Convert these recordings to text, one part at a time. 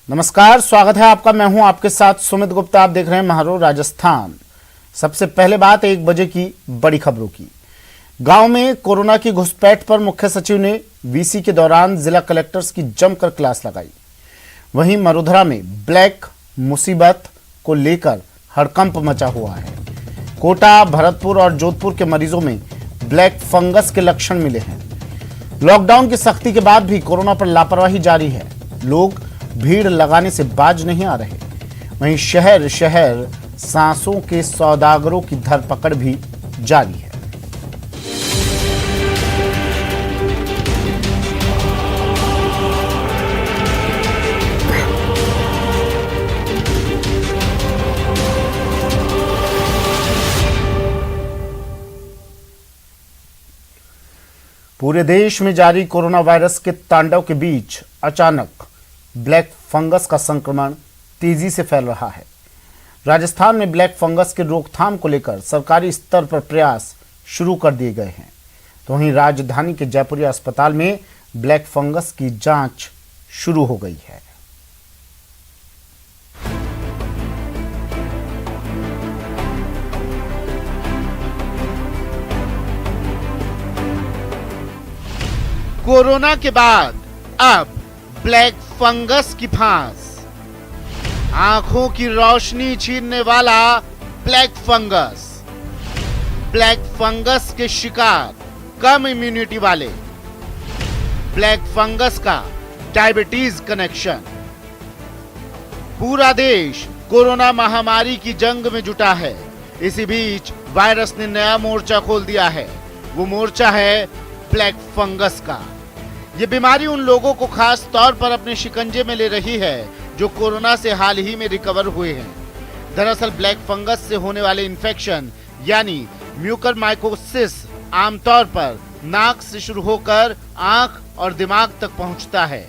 नमस्कार, स्वागत है आपका। मैं हूं आपके साथ सुमित गुप्ता। आप देख रहे हैं महारो राजस्थान। सबसे पहले बात 1 बजे की बड़ी खबरों की। गांव में कोरोना की घुसपैठ पर मुख्य सचिव ने वीसी के दौरान जिला कलेक्टर्स की जमकर क्लास लगाई। वहीं मरुधरा में ब्लैक मुसीबत को लेकर हड़कंप मचा हुआ है। कोटा, भरतपुर और जोधपुर के मरीजों में ब्लैक फंगस के लक्षण मिले हैं। लॉकडाउन की सख्ती के बाद भी कोरोना पर लापरवाही जारी है। लोग भीड़ लगाने से बाज नहीं आ रहे। वहीं शहर शहर सांसों के सौदागरों की धरपकड़ भी जारी है। पूरे देश में जारी कोरोना वायरस के तांडव के बीच अचानक ब्लैक फंगस का संक्रमण तेजी से फैल रहा है। राजस्थान में ब्लैक फंगस के रोकथाम को लेकर सरकारी स्तर पर प्रयास शुरू कर दिए गए हैं। तो वहीं राजधानी के जयपुरिया अस्पताल में ब्लैक फंगस की जांच शुरू हो गई है। कोरोना के बाद अब ब्लैक फंगस की फांस। आंखों की रोशनी छीनने वाला ब्लैक फंगस। ब्लैक फंगस के शिकार कम इम्यूनिटी वाले। ब्लैक फंगस का डायबिटीज कनेक्शन। पूरा देश कोरोना महामारी की जंग में जुटा है। इसी बीच वायरस ने नया मोर्चा खोल दिया है। वो मोर्चा है ब्लैक फंगस का। ये बीमारी उन लोगों को खास तौर पर अपने शिकंजे में ले रही है जो कोरोना से हाल ही में रिकवर हुए हैं। दरअसल ब्लैक फंगस से होने वाले इन्फेक्शन यानी म्यूकरमाइकोसिस आमतौर पर नाक से शुरू होकर आंख और दिमाग तक पहुंचता है।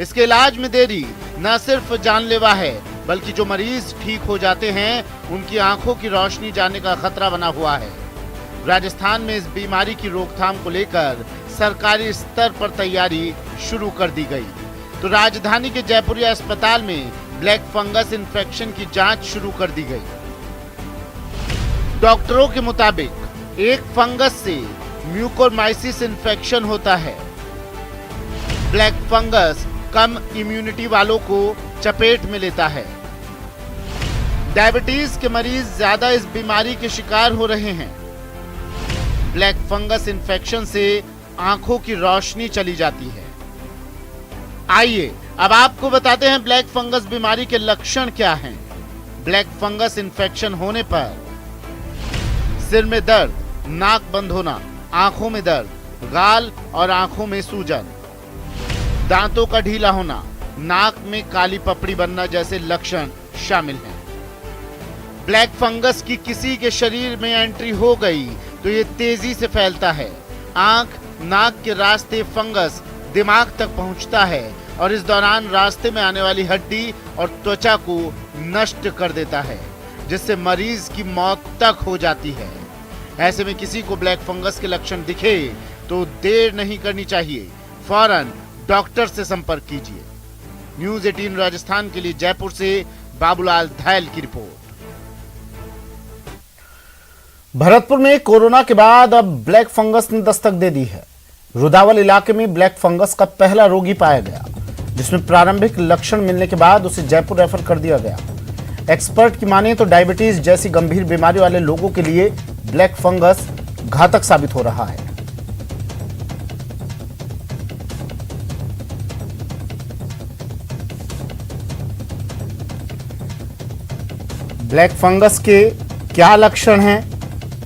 इसके इलाज में देरी न सिर्फ जानलेवा है बल्कि जो मरीज ठीक हो जाते हैं उनकी आंखों की रोशनी जाने का खतरा बना हुआ है। राजस्थान में इस बीमारी की रोकथाम को लेकर सरकारी स्तर पर तैयारी शुरू कर दी गई। तो राजधानी के जयपुरिया अस्पताल में ब्लैक फंगस इन्फेक्शन की जांच शुरू कर दी गई। डॉक्टरों के मुताबिक एक फंगस से म्यूकोरमाइसिस इन्फेक्शन होता है। ब्लैक फंगस कम इम्यूनिटी वालों को चपेट में लेता है। डायबिटीज के मरीज ज्यादा इस बीमारी के शिकार हो रहे हैं। ब्लैक फंगस इन्फेक्शन से आंखों की रोशनी चली जाती है। आइए अब आपको बताते हैं ब्लैक फंगस बीमारी के लक्षण क्या हैं। ब्लैक फंगस इन्फेक्शन होने पर सिर में दर्द, नाक बंद होना, आंखों में दर्द, गाल और आंखों में सूजन, दांतों का ढीला होना, नाक में काली पपड़ी बनना जैसे लक्षण शामिल हैं। ब्लैक फंगस की किसी के शरीर में एंट्री हो गई तो ये तेजी से फैलता है। आंख, नाक के रास्ते फंगस दिमाग तक पहुंचता है और इस दौरान रास्ते में आने वाली हड्डी और त्वचा को नष्ट कर देता है जिससे मरीज की मौत तक हो जाती है। ऐसे में किसी को ब्लैक फंगस के लक्षण दिखे तो देर नहीं करनी चाहिए, फौरन डॉक्टर से संपर्क कीजिए। न्यूज़ 18 राजस्थान के लिए जयपुर से बाबूलाल धायल की रिपोर्ट। भरतपुर में कोरोना के बाद अब ब्लैक फंगस ने दस्तक दे दी है। रुदावल इलाके में ब्लैक फंगस का पहला रोगी पाया गया जिसमें प्रारंभिक लक्षण मिलने के बाद उसे जयपुर रेफर कर दिया गया। एक्सपर्ट की माने तो डायबिटीज जैसी गंभीर बीमारी वाले लोगों के लिए ब्लैक फंगस घातक साबित हो रहा है। ब्लैक फंगस के क्या लक्षण हैं?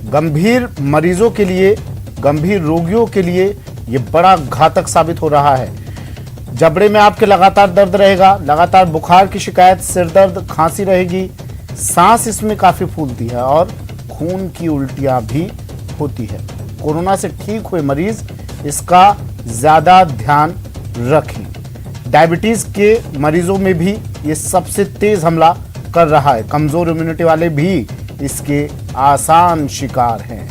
गंभीर मरीजों के लिए, गंभीर रोगियों के लिए यह बड़ा घातक साबित हो रहा है। जबड़े में आपके लगातार दर्द रहेगा, लगातार बुखार की शिकायत, सिर दर्द, खांसी रहेगी, सांस इसमें काफी फूलती है और खून की उल्टियां भी होती है। कोरोना से ठीक हुए मरीज इसका ज्यादा ध्यान रखें। डायबिटीज के मरीजों में भी ये सबसे तेज हमला कर रहा है। कमजोर इम्यूनिटी वाले भी इसके आसान शिकार हैं।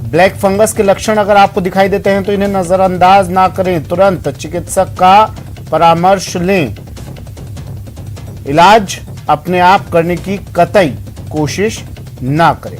ब्लैक फंगस के लक्षण अगर आपको दिखाई देते हैं तो इन्हें नजरअंदाज ना करें, तुरंत चिकित्सक का परामर्श लें। इलाज अपने आप करने की कतई कोशिश ना करें।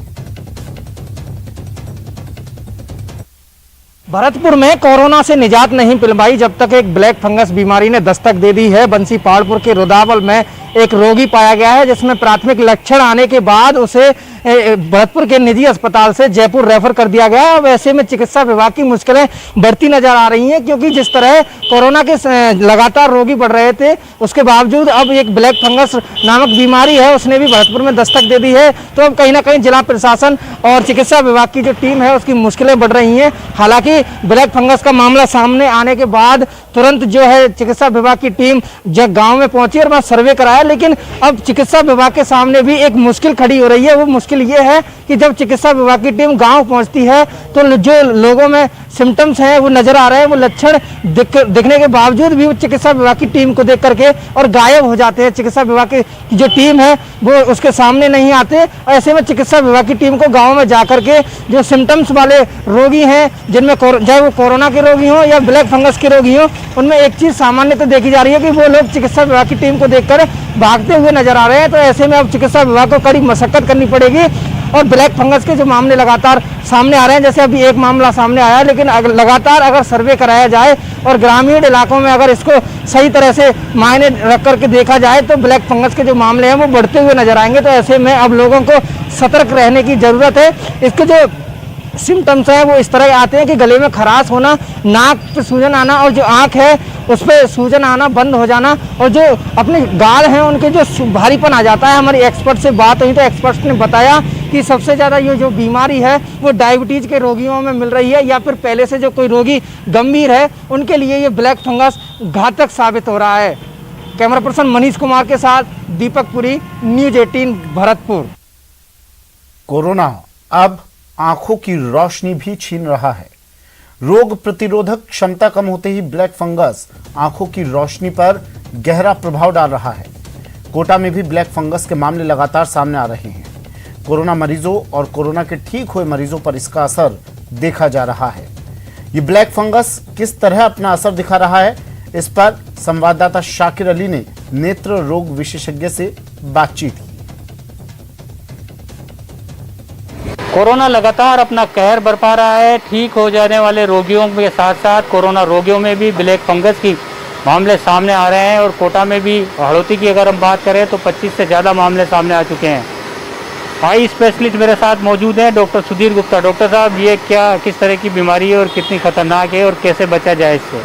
भरतपुर में कोरोना से निजात नहीं मिल पाई जब तक एक ब्लैक फंगस बीमारी ने दस्तक दे दी है। बंसी पहाड़पुर के रुदावल में एक रोगी पाया गया है जिसमें प्राथमिक लक्षण आने के बाद उसे भरतपुर के निजी अस्पताल से जयपुर रेफर कर दिया गया है। अब ऐसे में चिकित्सा विभाग की मुश्किलें बढ़ती नजर आ रही हैं, क्योंकि जिस तरह कोरोना के लगातार रोगी बढ़ रहे थे उसके बावजूद अब एक ब्लैक फंगस नामक बीमारी है उसने भी भरतपुर में दस्तक दे दी है। तो अब कहीं ना कहीं जिला प्रशासन और चिकित्सा विभाग की जो टीम है उसकी मुश्किलें बढ़ रही हैं। हालांकि ब्लैक फंगस का मामला सामने आने के बाद तुरंत जो है चिकित्सा विभाग की टीम जब गांव में पहुंची और वहां सर्वे कराया, लेकिन अब चिकित्सा विभाग के सामने भी एक मुश्किल खड़ी हो रही है। वो मुश्किल ये है कि जब चिकित्सा विभाग की टीम गांव पहुंचती है तो जो लोगों में सिम्टम्स हैं वो नजर आ रहे हैं, वो लक्षण दिखने के बावजूद भी वो चिकित्सा विभाग की टीम को देख करके और गायब हो जाते हैं। चिकित्सा विभाग की जो टीम है वो उसके सामने नहीं आते। ऐसे में चिकित्सा विभाग की टीम को गाँव में जाकर के जो सिम्टम्स वाले रोगी हैं, जिनमें चाहे वो कोरोना के रोगी हों या ब्लैक फंगस के रोगी हों, उनमें एक चीज सामान्य तो देखी जा रही है कि वो लोग चिकित्सा विभाग की टीम को देखकर भागते हुए नजर आ रहे हैं। तो ऐसे में अब चिकित्सा विभाग को कड़ी मशक्कत करनी पड़ेगी और ब्लैक फंगस के जो मामले लगातार सामने आ रहे हैं, जैसे अभी एक मामला सामने आया, लेकिन लगातार अगर सर्वे कराया जाए और ग्रामीण इलाकों में अगर इसको सही तरह से मायने रख करके देखा जाए तो ब्लैक फंगस के जो मामले हैं वो बढ़ते हुए नजर आएंगे। तो ऐसे में अब लोगों को सतर्क रहने की जरूरत है। इसके जो सिम्टम्स हैं वो इस तरह आते हैं कि गले में खराश होना, नाक पे सूजन आना और जो आंख है उस पर सूजन आना बंद हो जाना, और जो अपने गाल हैं उनके जो भारीपन आ जाता है। हमारी एक्सपर्ट से बात हुई तो एक्सपर्ट ने बताया कि सबसे ज़्यादा ये जो बीमारी है वो डायबिटीज़ के रोगियों में मिल रही है, या फिर पहले से जो कोई रोगी गंभीर है उनके लिए ये ब्लैक फंगस घातक साबित हो रहा है। कैमरा पर्सन मनीष कुमार के साथ दीपक पुरी, न्यूज़ 18 भरतपुर। कोरोना अब आंखों की रोशनी भी छीन रहा है। रोग प्रतिरोधक क्षमता कम होते ही ब्लैक फंगस आंखों की रोशनी पर गहरा प्रभाव डाल रहा है। कोटा में भी ब्लैक फंगस के मामले लगातार सामने आ रहे हैं। कोरोना मरीजों और कोरोना के ठीक हुए मरीजों पर इसका असर देखा जा रहा है। ये ब्लैक फंगस किस तरह अपना असर दिखा रहा है, इस पर संवाददाता शाकिर अली ने नेत्र रोग विशेषज्ञ से बातचीत की। कोरोना लगातार अपना कहर बरपा रहा है। ठीक हो जाने वाले रोगियों के साथ साथ कोरोना रोगियों में भी ब्लैक फंगस की मामले सामने आ रहे हैं, और कोटा में भी हड़ौती की अगर हम बात करें तो 25 से ज़्यादा मामले सामने आ चुके हैं। आई स्पेशलिस्ट मेरे साथ मौजूद हैं, डॉक्टर सुधीर गुप्ता। डॉक्टर साहब, ये किस तरह की बीमारी है और कितनी खतरनाक है और कैसे बचा जाए इससे?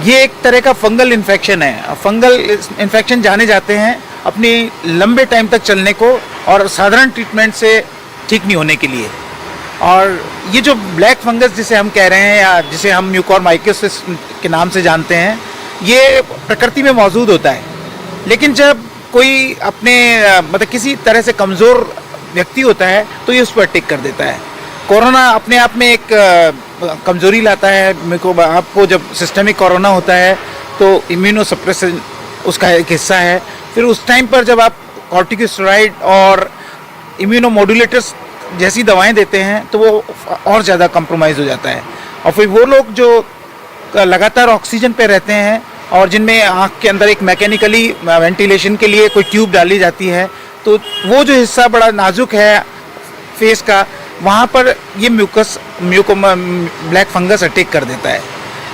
ये एक तरह का फंगल इन्फेक्शन है। फंगल इन्फेक्शन जाने जाते हैं अपनी लंबे टाइम तक चलने को और साधारण ट्रीटमेंट से ठीक नहीं होने के लिए। और ये जो ब्लैक फंगस जिसे हम कह रहे हैं या जिसे हम म्यूकोरमाइकोसिस के नाम से जानते हैं, ये प्रकृति में मौजूद होता है, लेकिन जब कोई अपने मतलब किसी तरह से कमज़ोर व्यक्ति होता है तो ये उस पर अटैक कर देता है। कोरोना अपने आप में एक कमज़ोरी लाता है। आपको जब सिस्टमिक कोरोना होता है तो इम्यूनोसप्रेशन उसका एक हिस्सा है। फिर उस टाइम पर जब आप कॉर्टिकोस्टेरॉइड और इम्यूनोमोडुलेटर्स जैसी दवाएं देते हैं तो वो और ज़्यादा कंप्रोमाइज़ हो जाता है। और फिर वो लोग जो लगातार ऑक्सीजन पे रहते हैं और जिनमें आँख के अंदर एक मैकेनिकली वेंटिलेशन के लिए कोई ट्यूब डाली जाती है, तो वो जो हिस्सा बड़ा नाजुक है फेस का, वहाँ पर ये ब्लैक फंगस अटैक कर देता है।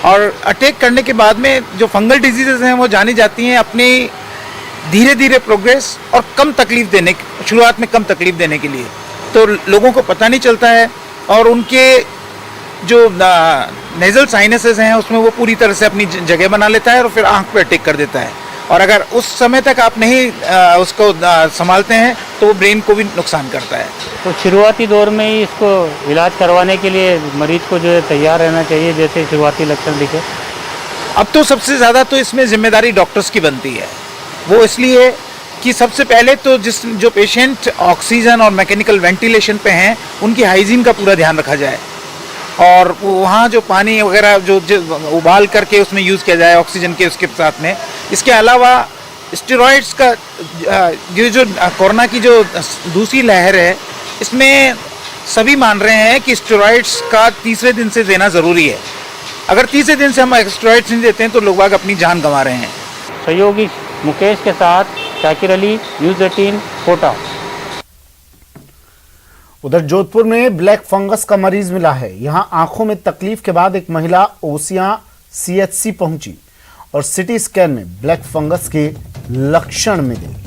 और अटैक करने के बाद में जो फंगल डिजीज़ हैं वो जानी जाती हैं अपनी धीरे धीरे प्रोग्रेस और कम तकलीफ देने, शुरुआत में कम तकलीफ देने के लिए। तो लोगों को पता नहीं चलता है और उनके जो नेजल साइनसेस हैं उसमें वो पूरी तरह से अपनी जगह बना लेता है और फिर आंख पे अटैक कर देता है। और अगर उस समय तक आप नहीं उसको संभालते हैं तो वो ब्रेन को भी नुकसान करता है। तो शुरुआती दौर में ही इसको इलाज करवाने के लिए मरीज को जो है तैयार रहना चाहिए, जैसे शुरुआती लक्षण दिखे। अब तो सबसे ज़्यादा तो इसमें जिम्मेदारी डॉक्टर्स की बनती है। वो इसलिए कि सबसे पहले तो जो पेशेंट ऑक्सीजन और मैकेनिकल वेंटिलेशन पे हैं उनकी हाइजीन का पूरा ध्यान रखा जाए, और वहाँ जो पानी वगैरह जो उबाल करके उसमें यूज़ किया जाए ऑक्सीजन के उसके साथ में। इसके अलावा स्टेरॉइड्स का ये जो कोरोना की जो दूसरी लहर है इसमें सभी मान रहे हैं कि स्टेरॉइड्स का तीसरे दिन से देना ज़रूरी है। अगर तीसरे दिन से हम स्टेरॉइड्स नहीं देते हैं तो लोग बाग अपनी जान गंवा रहे हैं। सहयोगी मुकेश के साथ शाकिर अली, न्यूज़ 18, कोटा। उधर जोधपुर में ब्लैक फंगस का मरीज मिला है। यहां आंखों में तकलीफ के बाद एक महिला ओसियां सीएचसी पहुंची और सिटी स्कैन में ब्लैक फंगस के लक्षण मिले।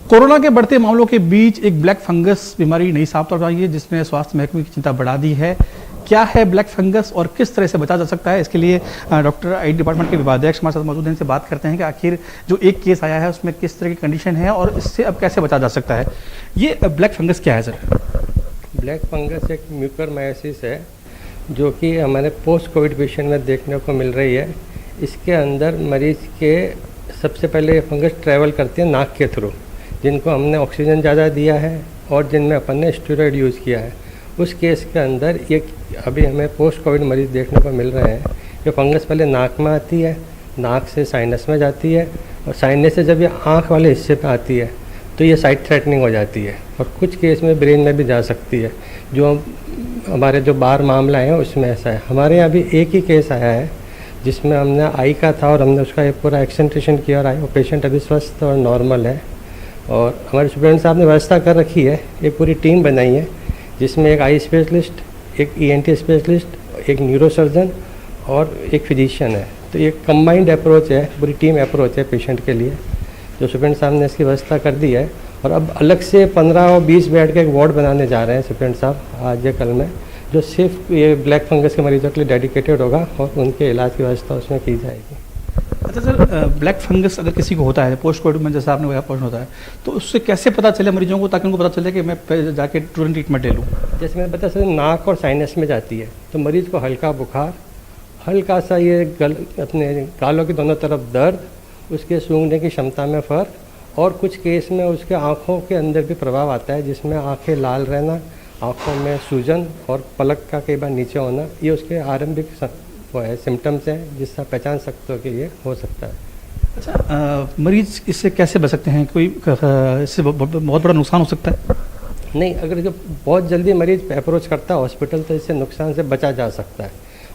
कोरोना के बढ़ते मामलों के बीच एक ब्लैक फंगस बीमारी नई साफ तौर पर आई है, जिसने स्वास्थ्य महकमे की चिंता बढ़ा दी है। क्या है ब्लैक फंगस और किस तरह से बचा जा सकता है, इसके लिए डॉक्टर आई डिपार्टमेंट के विभागाध्यक्ष हमारे साथ मौजूद हैं। इनसे बात करते हैं कि आखिर जो एक केस आया है उसमें किस तरह की कंडीशन है और इससे अब कैसे बचा जा सकता है। ये ब्लैक फंगस क्या है सर? ब्लैक फंगस एक म्यूकरमाइसिस है जो कि हमारे पोस्ट कोविड पेशेंट में देखने को मिल रही है। इसके अंदर मरीज के सबसे पहले ये फंगस ट्रैवल करती है नाक के थ्रू, जिनको हमने ऑक्सीजन ज़्यादा दिया है और जिनमें अपन ने स्टेरॉइड यूज़ किया है। उस केस के अंदर ये अभी हमें पोस्ट कोविड मरीज देखने को मिल रहे हैं। ये फंगस पहले नाक में आती है, नाक से साइनस में जाती है और साइनस से जब ये आँख वाले हिस्से पे आती है तो ये साइट थ्रेटनिंग हो जाती है और कुछ केस में ब्रेन में भी जा सकती है। जो हमारे जो बाहर मामला है उसमें ऐसा है। हमारे यहाँ भी एक ही केस आया है जिसमें हमने आई का था और हमने उसका एक पूरा एक्सेंट्रेशन किया और आई वो पेशेंट अभी स्वस्थ और नॉर्मल है। और हमारे स्टूडेंट साहब ने व्यवस्था कर रखी है, एक पूरी टीम बनाई है जिसमें एक आई स्पेशलिस्ट, एक ईएनटी स्पेशलिस्ट, एक न्यूरोसर्जन और एक फिजिशियन है। तो ये कंबाइंड अप्रोच है, पूरी टीम अप्रोच है पेशेंट के लिए, जो सुप्रेंट साहब ने इसकी व्यवस्था कर दी है। और अब अलग से 15 और 20 बेड का एक वार्ड बनाने जा रहे हैं सुप्रेंट साहब आज या कल में, जो सिर्फ ये ब्लैक फंगस के मरीजों के लिए डेडिकेटेड होगा और उनके इलाज की व्यवस्था उसमें की जाएगी। अच्छा सर, ब्लैक फंगस अगर किसी को होता है पोस्ट कोविड में, जैसा आपने क्वेश्चन होता है, तो उससे कैसे पता चले मरीजों को, ताकि उनको पता चले कि मैं जाके तुरंत ट्रीटमेंट ले लूँ? जैसे मैंने बताया सर, नाक और साइनस में जाती है तो मरीज को हल्का बुखार, हल्का सा ये अपने गालों की दोनों तरफ दर्द, उसके सूंघने की क्षमता में फ़र्क और कुछ केस में उसके आँखों के अंदर भी प्रभाव आता है, जिसमें आँखें लाल रहना, आँखों में सूजन और पलक का कई बार नीचे होना, ये उसके आरंभिक वो है सिम्टम्स हैं जिससे पहचान सकते हो कि ये हो सकता है। अच्छा, मरीज इससे कैसे बच सकते हैं? कोई इससे बहुत बड़ा नुकसान हो सकता है? नहीं, अगर जो बहुत जल्दी मरीज अप्रोच करता है हॉस्पिटल तो इससे नुकसान से बचा जा सकता है।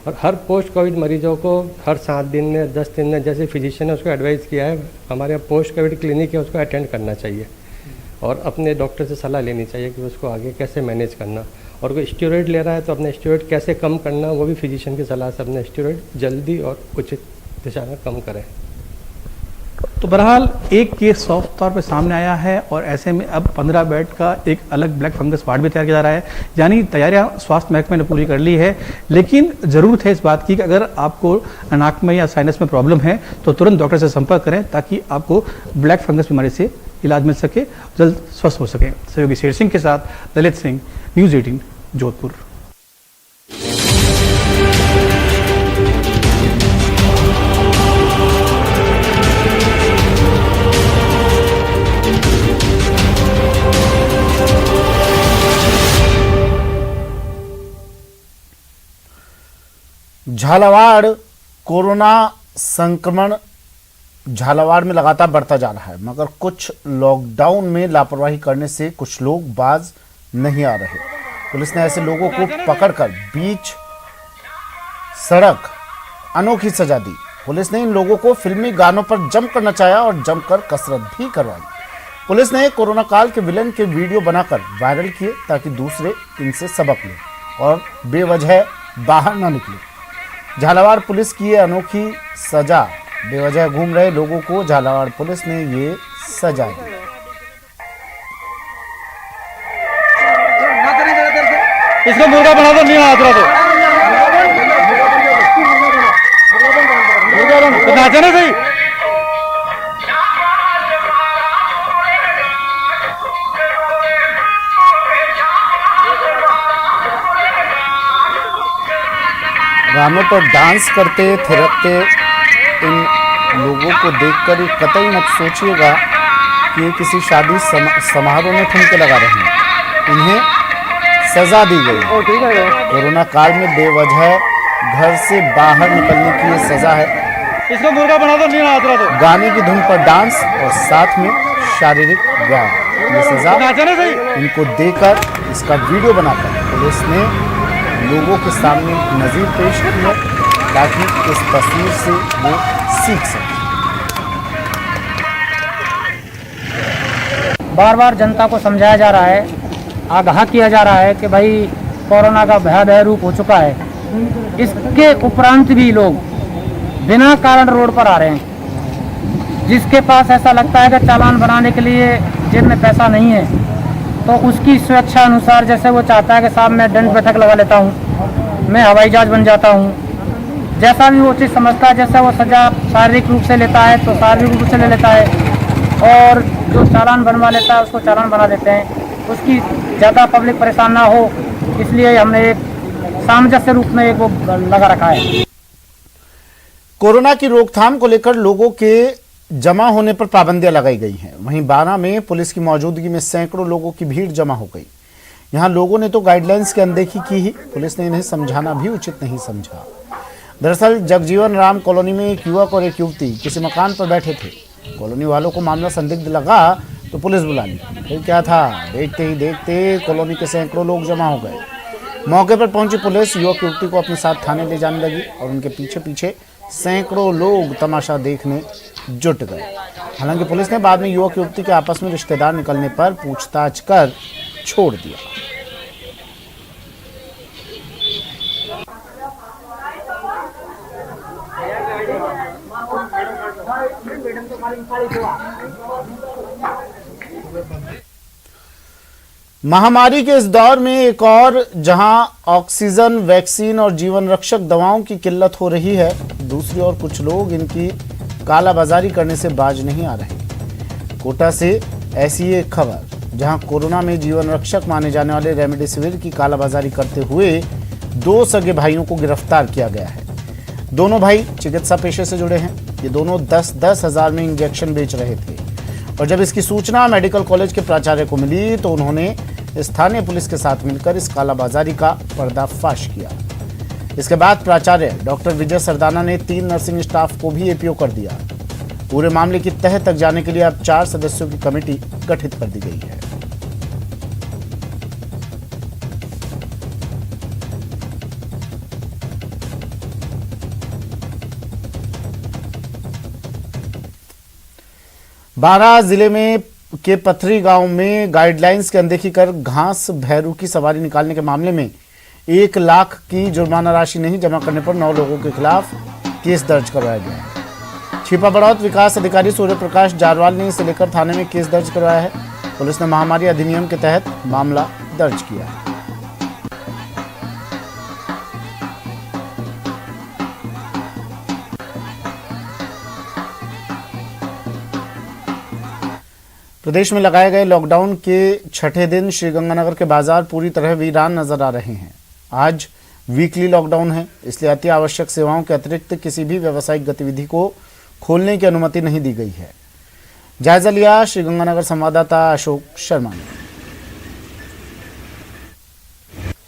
और हर पोस्ट कोविड मरीजों को हर 7 दिन में 10 दिन में, जैसे फिजिशियन ने उसको एडवाइस किया है, हमारे यहाँ पोस्ट कोविड क्लिनिक है उसको अटेंड करना चाहिए और अपने डॉक्टर से सलाह लेनी चाहिए कि उसको आगे कैसे मैनेज करना। और कोई स्टेरॉइड ले रहा है तो अपने स्टेरॉइड कैसे कम करना, वो भी फिजिशियन की सलाह से अपने स्टेरॉइड जल्दी और उचित दिशा में कम करें। तो बहरहाल एक केस साफ तौर पे सामने आया है और ऐसे में अब 15 बेड का एक अलग ब्लैक फंगस वार्ड भी तैयार किया जा रहा है, यानी तैयारियां स्वास्थ्य महकमे ने पूरी कर ली है। लेकिन ज़रूरत है इस बात की कि अगर आपको नाक में या साइनस में प्रॉब्लम है तो तुरंत डॉक्टर से संपर्क करें, ताकि आपको ब्लैक फंगस बीमारी से इलाज मिल सके, जल्द स्वस्थ हो सके। सहयोगी शेर सिंह के साथ ललित सिंह, न्यूज़ 18 जोधपुर। झालावाड़ कोरोना संक्रमण झालावाड़ में लगातार बढ़ता जा रहा है, मगर कुछ लॉकडाउन में लापरवाही करने से कुछ लोग बाज नहीं आ रहे। पुलिस ने ऐसे लोगों को पकड़कर बीच सड़क अनोखी सजा दी। पुलिस ने इन लोगों को फिल्मी गानों पर जमकर नचाया और जमकर कसरत भी करवाई। पुलिस ने कोरोना काल के विलेन के वीडियो बनाकर वायरल किए ताकि दूसरे इनसे सबक लें और बेवजह बाहर न निकले। झालावाड़ पुलिस की ये अनोखी सजा, बेवजह घूम रहे लोगों को झालावाड़ पुलिस ने ये सजा दी। इसको मुर्गा बना दो, नहीं हाथ रहा तो नाचे ना सही। गानों पर डांस करते थिरकते इन लोगों को देखकर ये कतई मत सोचिएगा कि ये किसी शादी समारोह में ठुमके लगा रहे हैं। इन्हें सजा दी गई। कोरोना काल में बेवजह घर से बाहर निकलने की ये सजा है। इसको मुर्गा बना दो, नहीं हाथ रहा तो। गाने की धुन पर डांस और साथ में शारीरिक व्यायाम। अपनी सजा उनको देकर इसका वीडियो बनाकर पुलिस ने लोगों के सामने नजीर पेश की है ताकि इस तस्वीर से वो सीख सकें। बार बार जनता को समझाया जा रहा है, आगाह किया जा रहा है कि भाई कोरोना का भयावह रूप हो चुका है। इसके उपरांत भी लोग बिना कारण रोड पर आ रहे हैं। जिसके पास ऐसा लगता है कि चालान बनाने के लिए जेब में पैसा नहीं है तो उसकी स्वेच्छा अनुसार जैसे वो चाहता है कि साहब मैं दंड बैठक लगा लेता हूँ, मैं हवाई जहाज बन जाता हूँ, जैसा भी वो चीज़ समझता है, जैसा वो सजा शारीरिक रूप से लेता है तो शारीरिक रूप से ले लेता है, और जो चालान बनवा लेता है उसको चालान बना देते हैं। उसकी ज़्यादा पब्लिक परेशान ना हो इसलिए हमने एक सामंजस्य रूप में एक वो लगा रखा है। कोरोना की रोकथाम को लेकर लोगों के जमा होने पर पाबंदियां लगाई गई हैं। वहीं बारा में पुलिस की मौजूदगी में सैकड़ों लोगों की भीड़ जमा हो गई। यहां लोगों ने तो गाइडलाइंस की अनदेखी की ही, पुलिस ने इन्हें समझाना भी उचित नहीं समझा। दरअसल जगजीवन राम कॉलोनी में एक युवक और एक युवती किसी मकान पर बैठे थे। कॉलोनी वालों को मामला संदिग्ध लगा तो पुलिस बुला ली। फिर क्या था, देखते ही देखते कॉलोनी के सैकड़ों लोग जमा हो गए। मौके पर पहुंची पुलिस युवक युवती को अपने साथ थाने ले जाने लगी और उनके पीछे पीछे सैकड़ों लोग तमाशा देखने जुट गए। हालांकि पुलिस ने बाद में युवक युवती के आपस में रिश्तेदार निकलने पर पूछताछ कर छोड़ दिया। महामारी के इस दौर में एक और जहां ऑक्सीजन, वैक्सीन और जीवन रक्षक दवाओं की किल्लत हो रही है, दूसरी ओर कुछ लोग इनकी कालाबाजारी करने से बाज नहीं आ रहे। कोटा से ऐसी एक खबर जहां कोरोना में जीवन रक्षक माने जाने वाले रेमडेसिविर की कालाबाजारी करते हुए 2 सगे भाइयों को गिरफ्तार किया गया है। दोनों भाई चिकित्सा पेशे से जुड़े हैं। ये दोनों 10-10 हजार में इंजेक्शन बेच रहे थे और जब इसकी सूचना मेडिकल कॉलेज के प्राचार्य को मिली तो उन्होंने स्थानीय पुलिस के साथ मिलकर इस कालाबाजारी का पर्दाफाश किया। इसके बाद प्राचार्य डॉक्टर विजय सरदाना ने 3 नर्सिंग स्टाफ को भी एपीओ कर दिया। पूरे मामले की तह तक जाने के लिए अब 4 सदस्यों की कमेटी गठित कर दी गई है। बारा जिले में के पथरी गांव में गाइडलाइंस की अनदेखी कर घास भैरू की सवारी निकालने के मामले में 1 लाख की जुर्माना राशि नहीं जमा करने पर 9 लोगों के खिलाफ केस दर्ज करवाया गया है। छिपा बढ़ौत विकास अधिकारी सूर्य प्रकाश जारवाल ने इसे लेकर थाने में केस दर्ज करवाया है। पुलिस ने महामारी अधिनियम के तहत मामला दर्ज किया है। प्रदेश में लगाए गए लॉकडाउन के छठे दिन श्रीगंगानगर के बाजार पूरी तरह वीरान नजर आ रहे हैं। आज वीकली लॉकडाउन है, इसलिए अति आवश्यक सेवाओं के अतिरिक्त किसी भी व्यावसायिक गतिविधि को खोलने की अनुमति नहीं दी गई है। जायजा लिया श्रीगंगानगर संवाददाता अशोक शर्मा ने।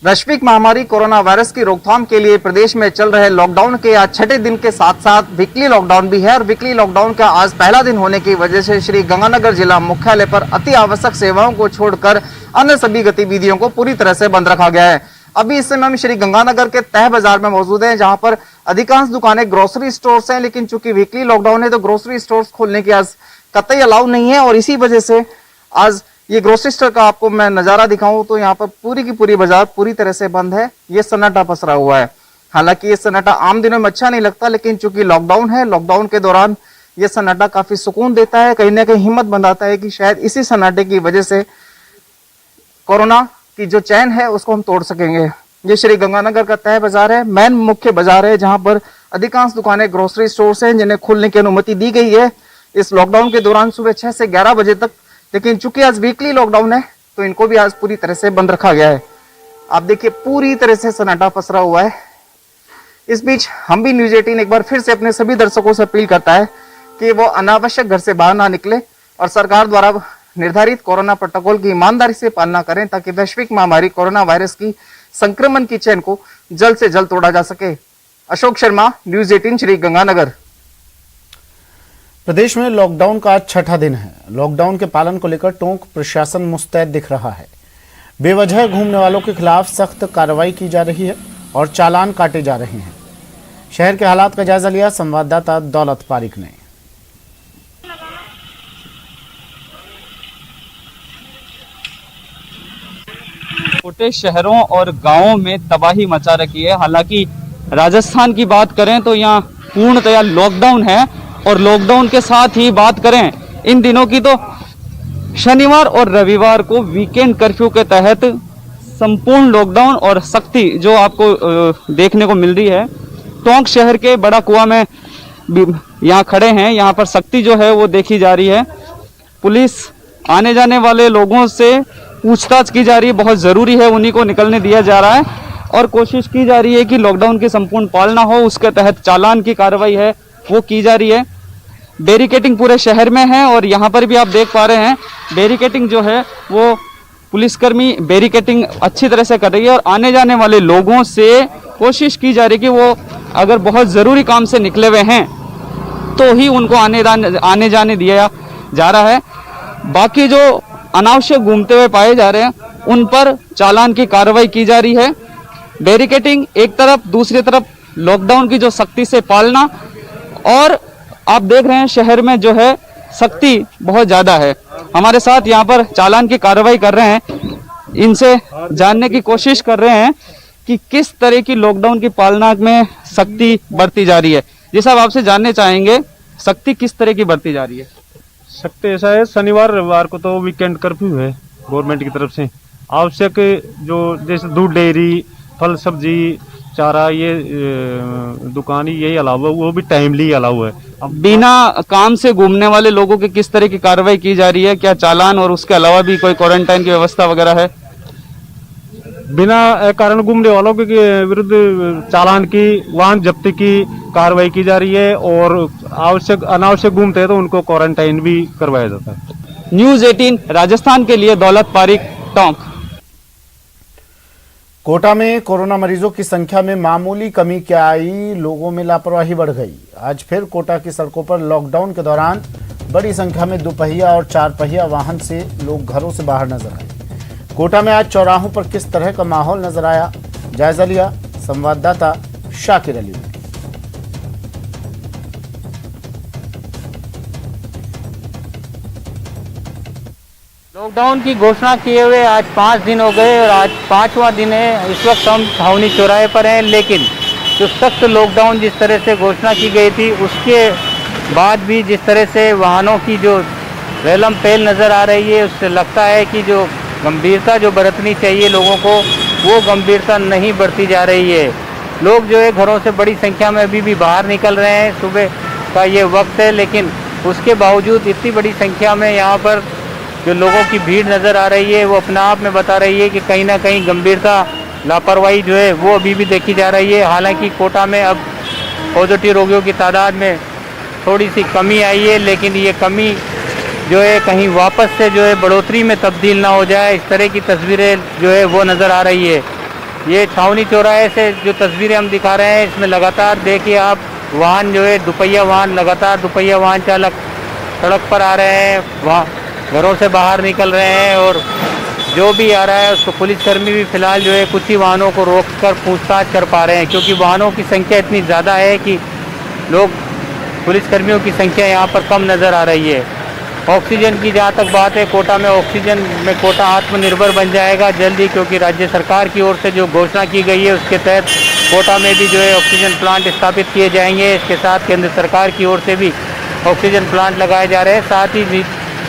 वैश्विक महामारी कोरोना वायरस की रोकथाम के लिए प्रदेश में चल रहे लॉकडाउन के आज छठे दिन के साथ साथ वीकली लॉकडाउन भी है और वीकली लॉकडाउन का आज पहला दिन होने की वजह से श्री गंगानगर जिला मुख्यालय पर अति आवश्यक सेवाओं को छोड़कर अन्य सभी गतिविधियों को पूरी तरह से बंद रखा गया है। अभी इस समय हम श्री गंगानगर के तह बाजार में मौजूद हैं, जहां पर अधिकांश दुकानें ग्रोसरी स्टोर्स हैं, लेकिन चूंकि वीकली लॉकडाउन है तो ग्रोसरी स्टोर्स खोलने की आज कतई अलाउ नहीं है और इसी वजह से आज ये ग्रोसरी स्टोर का आपको मैं नजारा दिखाऊं तो यहाँ पर पूरी की पूरी बाजार पूरी तरह से बंद है। ये सन्नाटा पसरा हुआ है। हालांकि ये सन्नाटा आम दिनों में अच्छा नहीं लगता, लेकिन चूंकि लॉकडाउन है, लॉकडाउन के दौरान ये सन्नाटा काफी सुकून देता है, कहीं ना कहीं हिम्मत बंधाता है कि शायद इसी सन्नाटे की वजह से कोरोना की जो चैन है उसको हम तोड़ सकेंगे। ये श्री गंगानगर का तह बाजार है, मेन मुख्य बाजार है, जहां पर अधिकांश दुकानें ग्रोसरी स्टोर्स हैं जिन्हें खुलने की अनुमति दी गई है इस लॉकडाउन के दौरान सुबह 6 से 11 बजे तक। लेकिन चूंकि आज वीकली लॉकडाउन है तो इनको भी आज पूरी तरह से बंद रखा गया है। आप देखिए पूरी तरह से सन्नाटा पसरा हुआ है। इस बीच हम भी न्यूज 18 एक बार फिर से अपने सभी दर्शकों से अपील करता है कि वो अनावश्यक घर से बाहर ना निकले और सरकार द्वारा निर्धारित कोरोना प्रोटोकॉल की ईमानदारी से पालना करें, ताकि वैश्विक महामारी कोरोना वायरस की संक्रमण की चेन को जल्द से जल्द तोड़ा जा सके। अशोक शर्मा, न्यूज 18 श्री गंगानगर। प्रदेश में लॉकडाउन का आज छठा दिन है। लॉकडाउन के पालन को लेकर टोंक प्रशासन मुस्तैद दिख रहा है। बेवजह घूमने वालों के खिलाफ सख्त कार्रवाई की जा रही है और चालान काटे जा रहे हैं। शहर के हालात का जायजा लिया संवाददाता दौलत पारिक ने। छोटे शहरों और गांवों में तबाही मचा रखी है। हालांकि राजस्थान की बात करें तो यहाँ पूर्णतया लॉकडाउन है और लॉकडाउन के साथ ही बात करें इन दिनों की तो शनिवार और रविवार को वीकेंड कर्फ्यू के तहत संपूर्ण लॉकडाउन और सख्ती जो आपको देखने को मिल रही है। टोंक शहर के बड़ा कुआं में यहाँ खड़े हैं, यहाँ पर सख्ती जो है वो देखी जा रही है। पुलिस आने जाने वाले लोगों से पूछताछ की जा रही है, बहुत ज़रूरी है उन्हीं को निकलने दिया जा रहा है और कोशिश की जा रही है कि लॉकडाउन की संपूर्ण पालना हो। उसके तहत चालान की कार्रवाई है वो की जा रही है। बैरिकेटिंग पूरे शहर में है और यहाँ पर भी आप देख पा रहे हैं बैरिकेटिंग जो है वो पुलिसकर्मी बैरिकेटिंग अच्छी तरह से कर रही है और आने जाने वाले लोगों से कोशिश की जा रही है कि वो अगर बहुत ज़रूरी काम से निकले हुए हैं तो ही उनको आने जाने दिया जा रहा है। बाकी जो अनावश्यक घूमते हुए पाए जा रहे हैं उन पर चालान की कार्रवाई की जा रही है। बैरिकेटिंग एक तरफ, दूसरी तरफ लॉकडाउन की जो सख्ती से पालना और आप देख रहे हैं शहर में जो है सख्ती बहुत ज़्यादा है। हमारे साथ यहाँ पर चालान की कार्रवाई कर रहे हैं, इनसे जानने की कोशिश कर रहे हैं कि किस तरह की लॉकडाउन की पालना में सख्ती बरती जा रही है। जी साहब, आपसे जानने चाहेंगे सख्ती किस तरह की बरती जा रही है? सख्ती ऐसा है, शनिवार रविवार को तो वीकेंड कर्फ्यू है गवर्नमेंट की तरफ से। आवश्यक जो जैसे दूध, डेयरी, फल, सब्जी, चारा, ये दुकान यही अलावा वो भी टाइमली अलाउ है। अब बिना काम से घूमने वाले लोगों की किस तरह की कार्रवाई की जा रही है? क्या चालान और उसके अलावा भी कोई क्वारंटाइन की व्यवस्था वगैरह है? बिना कारण घूमने वालों के विरुद्ध चालान की, वाहन जब्ती की कार्रवाई की जा रही है और अनावश्यक घूमते हैं तो उनको क्वारंटाइन भी करवाया जाता है। न्यूज़ 18 राजस्थान के लिए दौलत पारिक, टोंक। कोटा में कोरोना मरीजों की संख्या में मामूली कमी क्या आई, लोगों में लापरवाही बढ़ गई। आज फिर कोटा की सड़कों पर लॉकडाउन के दौरान बड़ी संख्या में दुपहिया और चार पहिया वाहन से लोग घरों से बाहर नजर आए। कोटा में आज चौराहों पर किस तरह का माहौल नजर आया, जायजा लिया संवाददाता शाकिर अली ने। लॉकडाउन की घोषणा किए हुए आज 5 दिन हो गए और आज 5वां दिन है। इस वक्त हम छावनी चौराहे पर हैं, लेकिन जो सख्त लॉकडाउन जिस तरह से घोषणा की गई थी उसके बाद भी जिस तरह से वाहनों की जो रेलम पेल नज़र आ रही है, उससे लगता है कि जो गंभीरता जो बरतनी चाहिए लोगों को वो गंभीरता नहीं बरती जा रही है। लोग जो है घरों से बड़ी संख्या में अभी भी बाहर निकल रहे हैं। सुबह का ये वक्त है, लेकिन उसके बावजूद इतनी बड़ी संख्या में यहाँ पर जो लोगों की भीड़ नज़र आ रही है वो अपने आप में बता रही है कि कहीं ना कहीं गंभीरता, लापरवाही जो है वो अभी भी देखी जा रही है। हालांकि कोटा में अब पॉजिटिव रोगियों की तादाद में थोड़ी सी कमी आई है, लेकिन ये कमी जो है कहीं वापस से जो है बढ़ोतरी में तब्दील ना हो जाए, इस तरह की तस्वीरें जो है वो नज़र आ रही है। ये छावनी चौराहे से जो तस्वीरें हम दिखा रहे हैं इसमें लगातार देखिए आप वाहन जो है दुपहिया वाहन, लगातार दुपहिया वाहन चालक सड़क पर आ रहे हैं, वहाँ घरों से बाहर निकल रहे हैं और जो भी आ रहा है उसको पुलिसकर्मी भी फिलहाल जो है कुछ ही वाहनों को रोककर पूछताछ कर पा रहे हैं, क्योंकि वाहनों की संख्या इतनी ज़्यादा है कि लोग, पुलिसकर्मियों की संख्या यहाँ पर कम नज़र आ रही है। ऑक्सीजन की जहाँ तक बात है, कोटा में ऑक्सीजन में कोटा आत्मनिर्भर बन जाएगा जल्दी, क्योंकि राज्य सरकार की ओर से जो घोषणा की गई है उसके तहत कोटा में भी जो है ऑक्सीजन प्लांट स्थापित किए जाएंगे। इसके साथ केंद्र सरकार की ओर से भी ऑक्सीजन प्लांट लगाए जा रहे हैं। साथ ही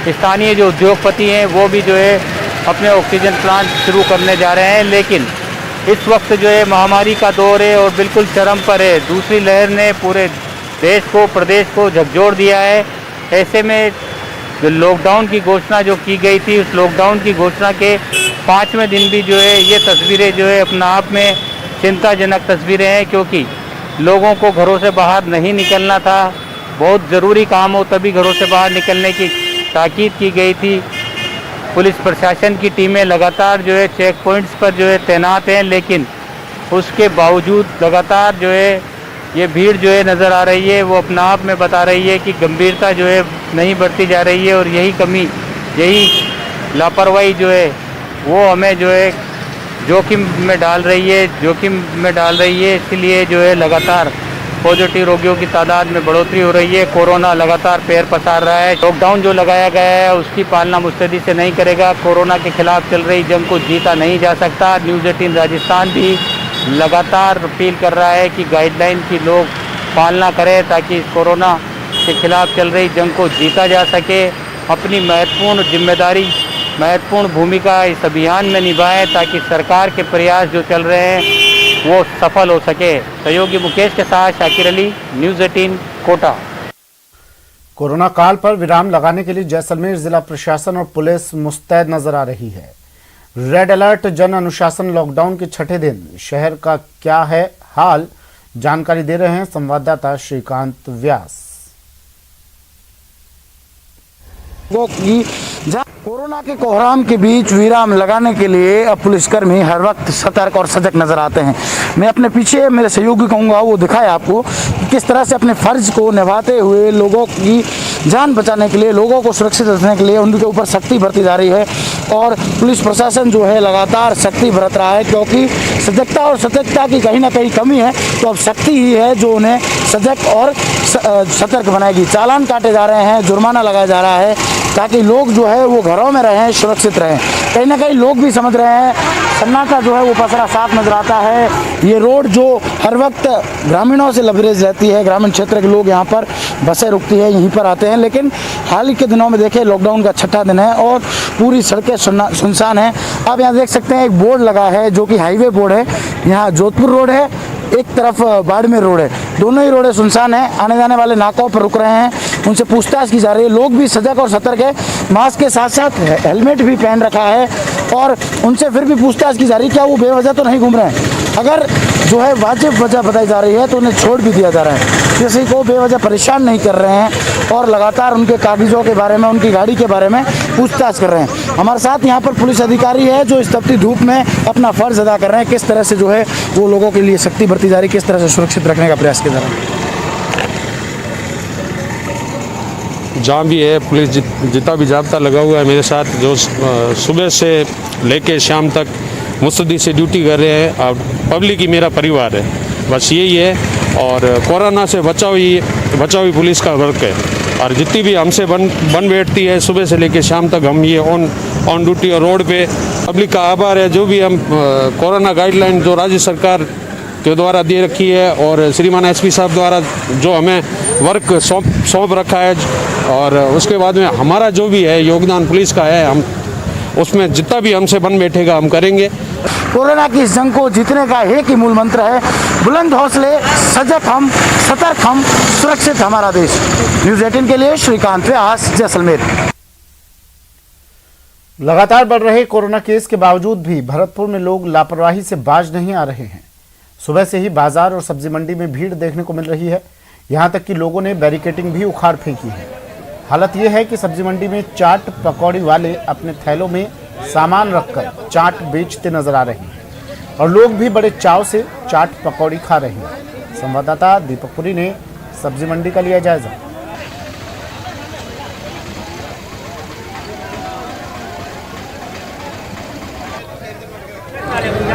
स्थानीय जो उद्योगपति हैं वो भी जो है अपने ऑक्सीजन प्लांट शुरू करने जा रहे हैं। लेकिन इस वक्त जो है महामारी का दौर है और बिल्कुल चरम पर है। दूसरी लहर ने पूरे देश को, प्रदेश को झकझोर दिया है। ऐसे में जो लॉकडाउन की घोषणा जो की गई थी, उस लॉकडाउन की घोषणा के 5वें दिन भी जो है ये तस्वीरें जो है अपने आप में चिंताजनक तस्वीरें हैं, क्योंकि लोगों को घरों से बाहर नहीं निकलना था। बहुत ज़रूरी काम हो तभी घरों से बाहर निकलने की ताकीद की गई थी। पुलिस प्रशासन की टीमें लगातार जो है चेक पॉइंट्स पर जो है तैनात हैं, लेकिन उसके बावजूद लगातार जो है ये भीड़ जो है नज़र आ रही है, वो अपना आप में बता रही है कि गंभीरता जो है नहीं बढ़ती जा रही है और यही कमी, यही लापरवाही जो है वो हमें जो है जोखिम में डाल रही है। इसलिए जो है लगातार पॉजिटिव रोगियों की तादाद में बढ़ोतरी हो रही है। कोरोना लगातार पैर पसार रहा है। लॉकडाउन जो लगाया गया है उसकी पालना मुस्तैदी से नहीं करेगा, कोरोना के खिलाफ चल रही जंग को जीता नहीं जा सकता। न्यूज़ 18 राजस्थान भी लगातार अपील कर रहा है कि गाइडलाइन की लोग पालना करें ताकि कोरोना के खिलाफ चल रही जंग को जीता जा सके। अपनी महत्वपूर्ण भूमिका इस अभियान में निभाएं ताकि सरकार के प्रयास जो चल रहे हैं वो सफल हो सके। सहयोगी मुकेश के साथ शाकिर अली, न्यूज़ 18 कोटा। कोरोना काल पर विराम लगाने के लिए जैसलमेर जिला प्रशासन और पुलिस मुस्तैद नजर आ रही है। रेड अलर्ट जन अनुशासन लॉकडाउन के छठे दिन शहर का क्या है हाल, जानकारी दे रहे हैं संवाददाता श्रीकांत व्यास। कोरोना के कोहराम के बीच विराम लगाने के लिए अब पुलिसकर्मी हर वक्त सतर्क और सजग नजर आते हैं। मैं अपने पीछे मेरे सहयोगी कहूँगा वो दिखाए आपको कि किस तरह से अपने फर्ज को निभाते हुए लोगों की जान बचाने के लिए, लोगों को सुरक्षित रखने के लिए उनके ऊपर सख्ती बरती जा रही है और पुलिस प्रशासन जो है लगातार सख्ती बरत रहा है, क्योंकि सजगता और सतर्कता की कहीं ना कहीं कमी है। तो अब सख्ती ही है जो उन्हें सजग और सतर्क बनाएगी। चालान काटे जा रहे हैं, जुर्माना लगाया जा रहा है ताकि लोग जो है वो घरों में रहें, सुरक्षित रहें। कहीं ना कहीं लोग भी समझ रहे हैं, सन्नाटा जो है वो पसरा साफ नजर आता है। ये रोड जो हर वक्त ग्रामीणों से लबरेज रहती है, ग्रामीण क्षेत्र के लोग यहाँ पर बसें रुकती है, यहीं पर आते हैं। लेकिन हाल ही के दिनों में देखें, लॉकडाउन का छठा दिन है और पूरी सड़कें सुनसान हैं। आप यहाँ देख सकते हैं एक बोर्ड लगा है जो कि हाईवे बोर्ड है। यहाँ जोधपुर रोड है, एक तरफ बाड़मेर रोड है, दोनों ही रोडें सुनसान हैं। आने जाने वाले नाकों पर रुक रहे हैं, उनसे पूछताछ की जा रही है। लोग भी सजग और सतर्क है, मास्क के साथ साथ हेलमेट भी पहन रखा है और उनसे फिर भी पूछताछ की जा रही है क्या वो बेवजह तो नहीं घूम रहे हैं। अगर जो है वाजिब वजह बताई जा रही है तो उन्हें छोड़ भी दिया जा रहा है। किसी को बेवजह परेशान नहीं कर रहे हैं और लगातार उनके कागजों के बारे में, उनकी गाड़ी के बारे में पूछताछ कर रहे हैं। हमारे साथ यहाँ पर पुलिस अधिकारी है जो इस तपती धूप में अपना फर्ज अदा कर रहे हैं। किस तरह से जो है वो लोगों के लिए सख्ती बरती जा रही है, किस तरह से सुरक्षित रखने का प्रयास किया जा रहा है। जहाँ भी है पुलिस जितना भी जाब्ता लगा हुआ है मेरे साथ, जो सुबह से लेके शाम तक मुस्तैदी से ड्यूटी कर रहे हैं। और पब्लिक ही मेरा परिवार है, बस यही है। और कोरोना से बचाव ही पुलिस का वर्क है। और जितनी भी हमसे बन बैठती है सुबह से लेके शाम तक, हम ये ऑन ड्यूटी और रोड पे पब्लिक का आभार है। जो भी हम कोरोना गाइडलाइन जो राज्य सरकार के द्वारा दे रखी है और श्रीमान एसपी साहब द्वारा जो हमें वर्क सौंप रखा है, और उसके बाद में हमारा जो भी है योगदान पुलिस का है, हम उसमें जितना भी हमसे बन बैठेगा हम करेंगे। कोरोना की इस जंग को जीतने का एक ही मूल मंत्र है, बुलंद हौसले, सजग हम, सतर्क हम, सुरक्षित हमारा देश। न्यूज़ 18 के लिए श्रीकांत व्यास, जैसलमेर। लगातार बढ़ रहे कोरोना केस के बावजूद भी भरतपुर में लोग लापरवाही से बाज नहीं आ रहे हैं। सुबह से ही बाजार और सब्जी मंडी में भीड़ देखने को मिल रही है। यहां तक कि लोगों ने बैरिकेडिंग भी उखाड़ फेंकी है। हालत यह है कि सब्जी मंडी में चाट पकौड़ी वाले अपने थैलों में सामान रखकर चाट बेचते नजर आ रहे हैं और लोग भी बड़े चाव से चाट पकौड़ी खा रहे हैं। संवाददाता दीपक पुरी ने सब्जी मंडी का लिया जायजा।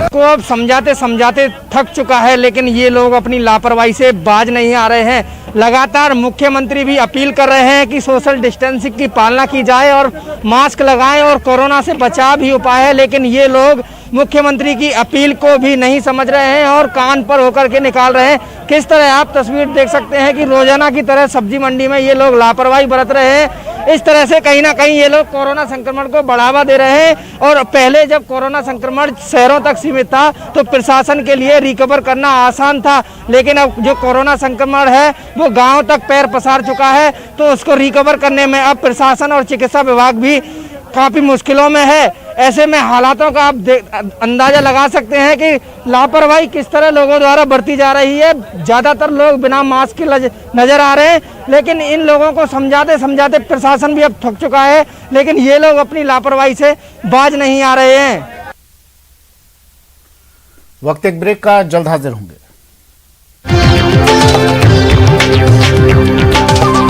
को अब समझाते समझाते थक चुका है, लेकिन ये लोग अपनी लापरवाही से बाज नहीं आ रहे हैं। लगातार मुख्यमंत्री भी अपील कर रहे हैं कि सोशल डिस्टेंसिंग की पालना की जाए और मास्क लगाएं और कोरोना से बचाव भी उपाय है, लेकिन ये लोग मुख्यमंत्री की अपील को भी नहीं समझ रहे हैं और कान पर होकर के निकाल रहे हैं। किस तरह आप तस्वीर देख सकते हैं कि रोजाना की तरह सब्जी मंडी में ये लोग लापरवाही बरत रहे हैं। इस तरह से कहीं ना कहीं ये लोग कोरोना संक्रमण को बढ़ावा दे रहे हैं और पहले जब कोरोना संक्रमण शहरों तक सीमित था तो प्रशासन के लिए रिकवर करना आसान था, लेकिन अब जो कोरोना संक्रमण है वो गांव तक पैर पसार चुका है, तो उसको रिकवर करने में अब प्रशासन और चिकित्सा विभाग भी काफ़ी मुश्किलों में है। ऐसे में हालातों का आप अंदाजा लगा सकते हैं कि लापरवाही किस तरह लोगों द्वारा बरती जा रही है। ज़्यादातर लोग बिना मास्क के नजर आ रहे हैं, लेकिन इन लोगों को समझाते समझाते प्रशासन भी अब थक चुका है, लेकिन ये लोग अपनी लापरवाही से बाज नहीं आ रहे हैं। वक्त एक ब्रेक का, जल्द हाजिर होंगे। है।